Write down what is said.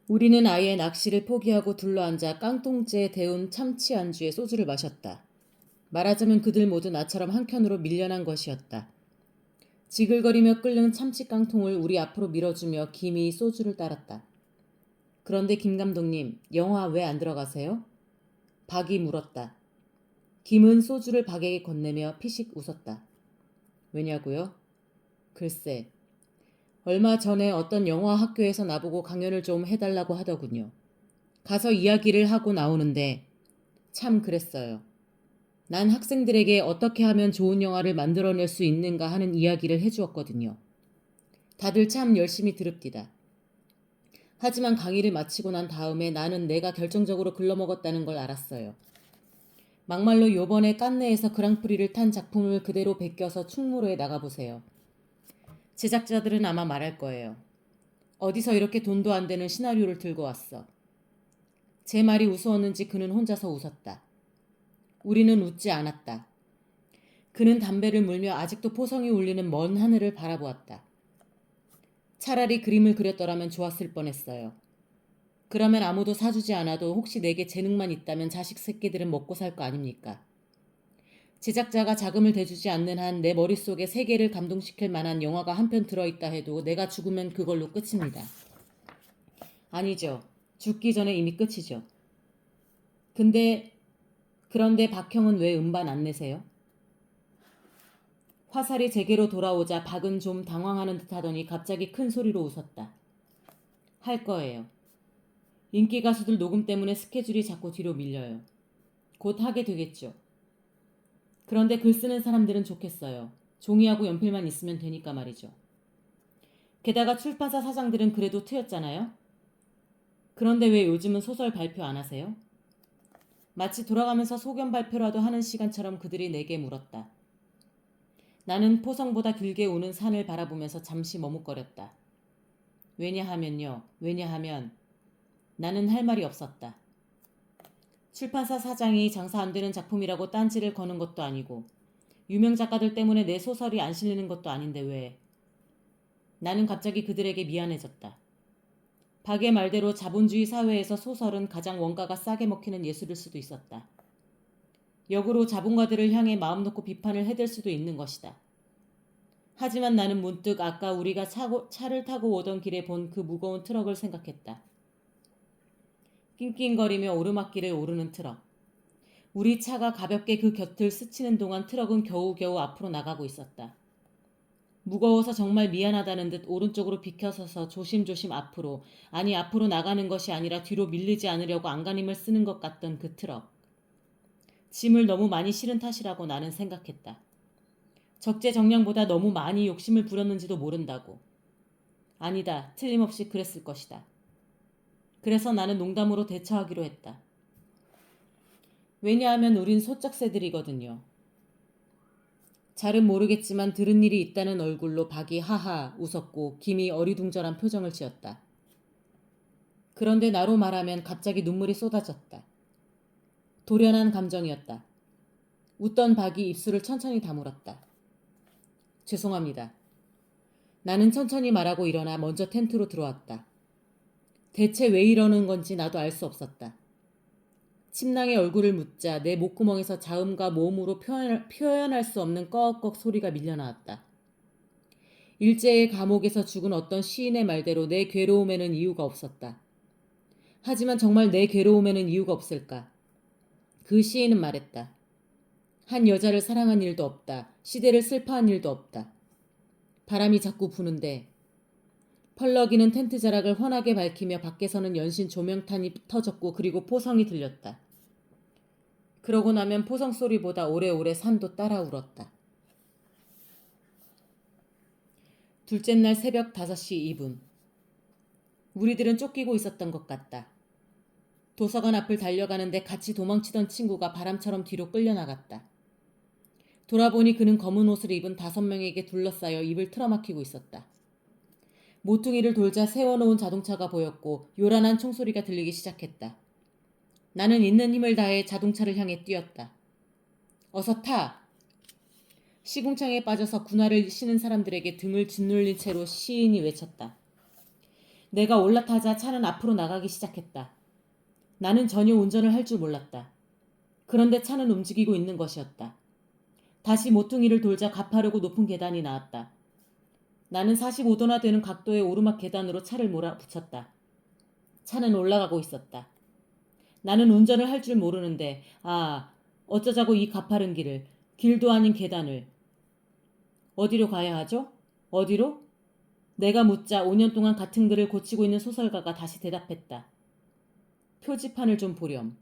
우리는 아예 낚시를 포기하고 둘러앉아 깡통째에 데운 참치 안주에 소주를 마셨다. 말하자면 그들 모두 나처럼 한켠으로 밀려난 것이었다. 지글거리며 끓는 참치 깡통을 우리 앞으로 밀어주며 김이 소주를 따랐다. 그런데 김 감독님, 영화 왜 안 들어가세요? 박이 물었다. 김은 소주를 박에게 건네며 피식 웃었다. 왜냐고요? 글쎄, 얼마 전에 어떤 영화 학교에서 나보고 강연을 좀 해달라고 하더군요. 가서 이야기를 하고 나오는데 참 그랬어요. 난 학생들에게 어떻게 하면 좋은 영화를 만들어낼 수 있는가 하는 이야기를 해주었거든요. 다들 참 열심히 들읍디다. 하지만 강의를 마치고 난 다음에 나는 내가 결정적으로 글러먹었다는 걸 알았어요. 막말로 요번에 깐네에서 그랑프리를 탄 작품을 그대로 베껴서 충무로에 나가보세요. 제작자들은 아마 말할 거예요. 어디서 이렇게 돈도 안 되는 시나리오를 들고 왔어. 제 말이 우스웠는지 그는 혼자서 웃었다. 우리는 웃지 않았다. 그는 담배를 물며 아직도 포성이 울리는 먼 하늘을 바라보았다. 차라리 그림을 그렸더라면 좋았을 뻔했어요. 그러면 아무도 사주지 않아도 혹시 내게 재능만 있다면 자식 새끼들은 먹고 살 거 아닙니까? 제작자가 자금을 대주지 않는 한 내 머릿속에 세계를 감동시킬 만한 영화가 한 편 들어있다 해도 내가 죽으면 그걸로 끝입니다. 아니죠. 죽기 전에 이미 끝이죠. 그런데 박형은 왜 음반 안 내세요? 화살이 제게로 돌아오자 박은 좀 당황하는 듯 하더니 갑자기 큰 소리로 웃었다. 할 거예요. 인기 가수들 녹음 때문에 스케줄이 자꾸 뒤로 밀려요. 곧 하게 되겠죠. 그런데 글 쓰는 사람들은 좋겠어요. 종이하고 연필만 있으면 되니까 말이죠. 게다가 출판사 사장들은 그래도 트였잖아요. 그런데 왜 요즘은 소설 발표 안 하세요? 마치 돌아가면서 소견 발표라도 하는 시간처럼 그들이 내게 물었다. 나는 포성보다 길게 오는 산을 바라보면서 잠시 머뭇거렸다. 왜냐하면 나는 할 말이 없었다. 출판사 사장이 장사 안 되는 작품이라고 딴지를 거는 것도 아니고 유명 작가들 때문에 내 소설이 안 실리는 것도 아닌데 왜? 나는 갑자기 그들에게 미안해졌다. 박의 말대로 자본주의 사회에서 소설은 가장 원가가 싸게 먹히는 예술일 수도 있었다. 역으로 자본가들을 향해 마음 놓고 비판을 해댈 수도 있는 것이다. 하지만 나는 문득 아까 우리가 차를 타고 오던 길에 본 그 무거운 트럭을 생각했다. 낑낑거리며 오르막길을 오르는 트럭. 우리 차가 가볍게 그 곁을 스치는 동안 트럭은 겨우겨우 앞으로 나가고 있었다. 무거워서 정말 미안하다는 듯 오른쪽으로 비켜서서 조심조심 앞으로 나가는 것이 아니라 뒤로 밀리지 않으려고 안간힘을 쓰는 것 같던 그 트럭. 짐을 너무 많이 실은 탓이라고 나는 생각했다. 적재적량보다 너무 많이 욕심을 부렸는지도 모른다고. 아니다, 틀림없이 그랬을 것이다. 그래서 나는 농담으로 대처하기로 했다. 왜냐하면 우린 소쩍새들이거든요. 잘은 모르겠지만 들은 일이 있다는 얼굴로 박이 하하 웃었고 김이 어리둥절한 표정을 지었다. 그런데 나로 말하면 갑자기 눈물이 쏟아졌다. 돌연한 감정이었다. 웃던 박이 입술을 천천히 다물었다. 죄송합니다. 나는 천천히 말하고 일어나 먼저 텐트로 들어왔다. 대체 왜 이러는 건지 나도 알 수 없었다. 침낭에 얼굴을 묻자 내 목구멍에서 자음과 모음으로 표현할 수 없는 꺽꺽 소리가 밀려나왔다. 일제의 감옥에서 죽은 어떤 시인의 말대로 내 괴로움에는 이유가 없었다. 하지만 정말 내 괴로움에는 이유가 없을까? 그 시인은 말했다. 한 여자를 사랑한 일도 없다. 시대를 슬퍼한 일도 없다. 바람이 자꾸 부는데 펄럭이는 텐트 자락을 환하게 밝히며 밖에서는 연신 조명탄이 터졌고 그리고 포성이 들렸다. 그러고 나면 포성 소리보다 오래오래 산도 따라 울었다. 둘째 날 새벽 5시 2분. 우리들은 쫓기고 있었던 것 같다. 도서관 앞을 달려가는데 같이 도망치던 친구가 바람처럼 뒤로 끌려나갔다. 돌아보니 그는 검은 옷을 입은 5명에게 둘러싸여 입을 틀어막히고 있었다. 모퉁이를 돌자 세워놓은 자동차가 보였고 요란한 총소리가 들리기 시작했다. 나는 있는 힘을 다해 자동차를 향해 뛰었다. 어서 타! 시궁창에 빠져서 군화를 신은 사람들에게 등을 짓눌린 채로 시인이 외쳤다. 내가 올라타자 차는 앞으로 나가기 시작했다. 나는 전혀 운전을 할 줄 몰랐다. 그런데 차는 움직이고 있는 것이었다. 다시 모퉁이를 돌자 가파르고 높은 계단이 나왔다. 나는 45도나 되는 각도의 오르막 계단으로 차를 몰아붙였다. 차는 올라가고 있었다. 나는 운전을 할 줄 모르는데 어쩌자고 이 가파른 길을, 길도 아닌 계단을. 어디로 가야 하죠? 어디로? 내가 묻자 5년 동안 같은 글을 고치고 있는 소설가가 다시 대답했다. 표지판을 좀 보렴.